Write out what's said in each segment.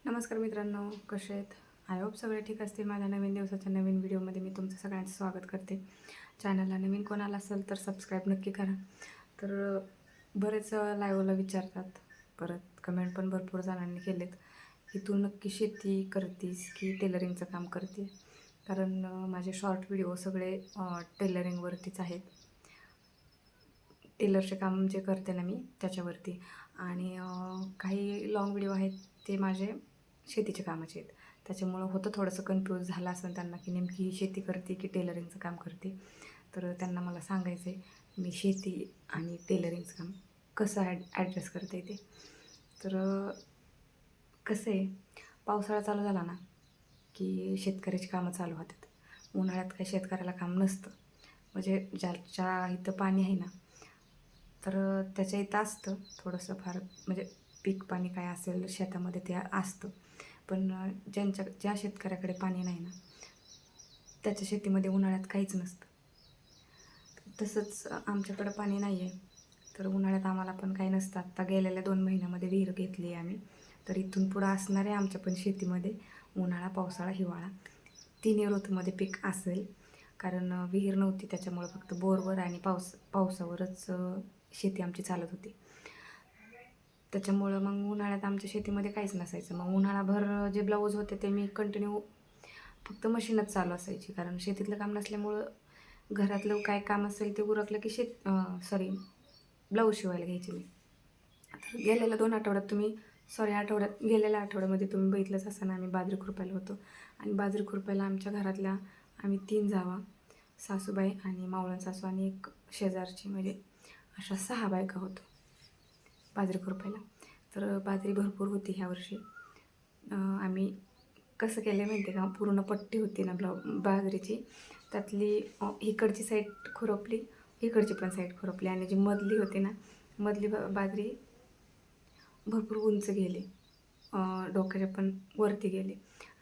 नमस्कार मित्रांनो, कसे आहेत? आय होप सगळे ठीक असतील. माझ्या नवीन दिवसाच्या नवीन व्हिडिओमध्ये मी तुमचं सगळ्यांचं स्वागत करते. चॅनलला नवीन कोणाला असेल तर सबस्क्राईब नक्की करा. तर बरेच लाईव्हला विचारतात, परत कमेंट पण भरपूर जणांनी केलेत की तू नक्की शेती करतीस की टेलरिंगचं काम करते. कारण माझे शॉर्ट व्हिडिओ सगळे टेलरिंगवरतीच आहेत. टेलरचे काम जे करते ना मी त्याच्यावरती, आणि काही लाँग व्हिडिओ आहेत ते माझे शेतीच्या कामाचे आहेत. त्याच्यामुळं होतं थोडंसं कन्फ्यूज झालं असेल त्यांना की नेमकी शेती करते की टेलरिंगचं काम करते. तर त्यांना मला सांगायचं आहे मी शेती आणि टेलरिंगचं काम कसं ॲडजस्ट करते ते. तर कसं आहे, पावसाळा चालू झाला ना की शेतकऱ्याची कामं चालू होतात. उन्हाळ्यात काही शेतकऱ्याला काम नसतं. म्हणजे ज्याच्या इथं पाणी आहे ना, तर त्याच्या इथं असतं थोडंसं फार, म्हणजे पीक पाणी काय असेल शेतामध्ये ते असतं. पण ज्या शेतकऱ्याकडे पाणी नाही ना, त्याच्या शेतीमध्ये उन्हाळ्यात काहीच नसतं. तसंच आमच्याकडं पाणी नाही आहे, तर उन्हाळ्यात आम्हाला पण काही नसतं. आत्ता गेलेल्या 2 महिन्यामध्ये विहीर घेतली आहे आम्ही. तर इथून पुढं असणार आहे आमच्या पण शेतीमध्ये उन्हाळा, पावसाळा, हिवाळा तिन्ही ऋतूमध्ये पीक असेल. कारण विहीर नव्हती, त्याच्यामुळं फक्त बोरवर आणि पावसावरच शेती आमची चालत होती. त्याच्यामुळं मग उन्हाळ्यात आमच्या शेतीमध्ये काहीच नसायचं. मग उन्हाळाभर जे ब्लाऊज होते ते मी कंटिन्यू फक्त मशीनच चालू असायची. कारण शेतीतलं काम नसल्यामुळं घरातलं काय काम असेल ते उरकलं की ब्लाऊज शिवायला घ्यायचे मी. तर गेलेल्या आठवड्यामध्ये तुम्ही बघितलंच असताना आम्ही बाजरी खुरपायला होतो. आणि बाजरी खुरपायला आमच्या घरातल्या आम्ही 3 जावा, सासूबाई आणि मावळण सासू आणि एक शेजारची, म्हणजे अशा 6 बायका होतो बाजरी खुरपायला. तर बाजरी भरपूर होती ह्या वर्षी. आम्ही कसं केलं माहिती आहे का, पूर्ण पट्टी होती ना बाजरीची, त्यातली इकडची साईड खुरपली, इकडची पण साईड खुरपली, आणि जी मधली होती ना, मधली बाजरी भरपूर उंच गेली, डोक्याच्या पण वरती गेली.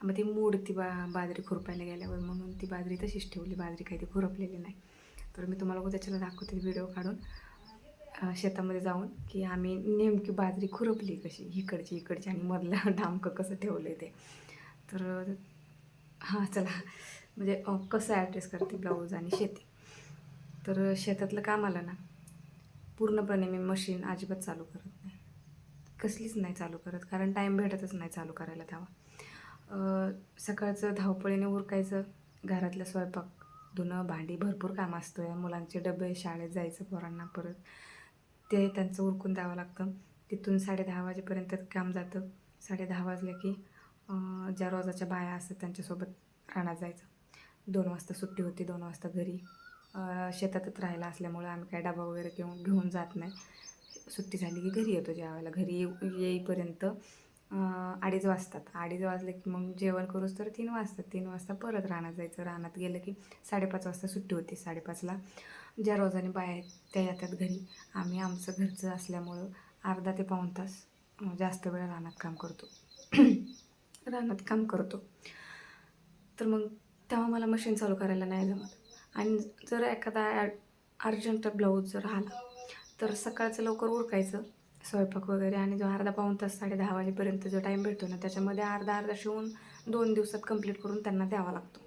मग ती मोडती बाजरी खुरपायला गेल्यावर, म्हणून ती बाजरी तशीच ठेवली. बाजरी काही ती खुरपलेली नाही. तर मी तुम्हाला उद्याच्याला दाखवते व्हिडिओ काढून शेतामध्ये जाऊन की आम्ही नेमकी बाजरी खुरपली कशी, इकडची आणि मधलं डामकं कसं ठेवलं आहे ते. तर हां, चला, म्हणजे कसं ॲड्रेस करते ब्लाऊज आणि शेती. तर शेतातलं काम आलं ना, पूर्णपणे मी मशीन अजिबात चालू करत नाही, कसलीच नाही चालू करत. कारण टाईम भेटतच नाही चालू करायला तेव्हा. सकाळचं धावपळीने उरकायचं, घरातलं स्वयंपाक, धुणं, भांडी, भरपूर काम असतं. या मुलांचे डबे, शाळेत जायचं पोरांना, परत ते त्यांचं उरकून द्यावं लागतं. तिथून 10:30 वाजेपर्यंत काम जातं. 10:30 वाजले की ज्या रोजाच्या बाया असतात त्यांच्यासोबत रानात जायचं. 2 वाजता सुट्टी होती, 2 वाजता घरी. शेतातच राहायला असल्यामुळं आम्ही काय डबा वगैरे घेऊन जात नाही. सुट्टी झाली की घरी येतो जेवायला. घरी येईपर्यंत 2:30 वाजतात. 2:30 वाजले की मग जेवण करूच तर 3 वाजतात. 3 वाजता परत रानात जायचं. रानात गेलं की 5:30 वाजता सुट्टी होती. 5:30ला ज्या रोजाने बाया आहेत त्या येतात घरी. आम्ही आमचं घरचं असल्यामुळं अर्धा ते पाऊण तास जास्त वेळ रानात काम करतो. तर मग तेव्हा मला मशीन चालू करायला नाही जमत. आणि जर एखादा अर्जंट ब्लाऊज जर आला तर सकाळचं लवकर उरकायचं, स्वयंपाक वगैरे, आणि जो अर्धा पाऊण तास 10:30 वाजेपर्यंत जो टाईम भेटतो ना, त्याच्यामध्ये अर्धा शिवून 2 दिवसात कंप्लीट करून त्यांना द्यावा लागतो.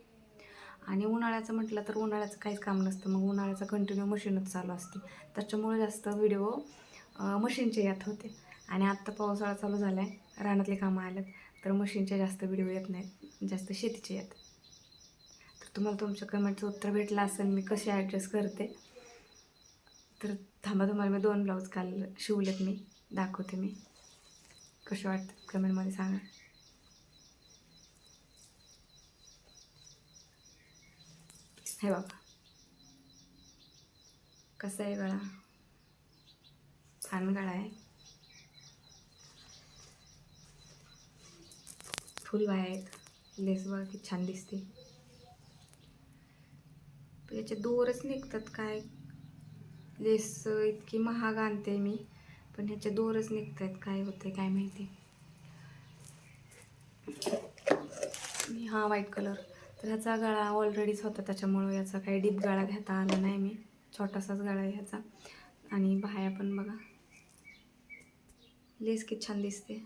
आणि उन्हाळ्याचं म्हटलं तर उन्हाळ्याचं काहीच काम नसतं. मग उन्हाळ्याचं कंटिन्यू मशीनच चालू असते. त्याच्यामुळे जास्त व्हिडिओ मशीनचे यात होते. आणि आत्ता पावसाळा चालू झाला आहे, रानातले कामं आल्यात, तर मशीनचे जास्त व्हिडिओ येत नाहीत, जास्त शेतीचे येतात. तर तुम्हाला तुमच्या कमेंटचं उत्तर भेटलं असेल मी कशी ॲडजस्ट करते. तर थांबा, तुम्हाला मी 2 ब्लाऊज काल शिवलेत, मी दाखवते मी कसे वाटतात, कमेंटमध्ये सांगा. हे बाबा, कसा आहे गळा, छान गळा आहे, फुल बाय आहेत, लेस बघा किती छान दिसते. याचे दोरच निघतात काय, लेस इतकी महाग आणते मी, पण ह्याचे दोरच निघत आहेत. काय होतं काय माहिती. हा व्हाईट कलर, तर ह्याचा गळा ऑलरेडीच होता, त्याच्यामुळं याचा काही डीप गळा घेता आला नाही मी. छोटासाच गळा आहे ह्याचा. आणि बाह्या पण बघा, लेस किती छान दिसते.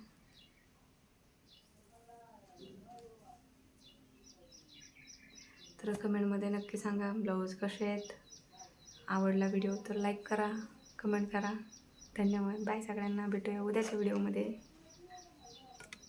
तर कमेंटमध्ये नक्की सांगा ब्लाऊज कसे आहेत. आवडला व्हिडिओ तर लाईक करा, कमेंट करा. धन्यवाद. बाय सगळ्यांना. भेटूया उद्याच्या व्हिडिओमध्ये.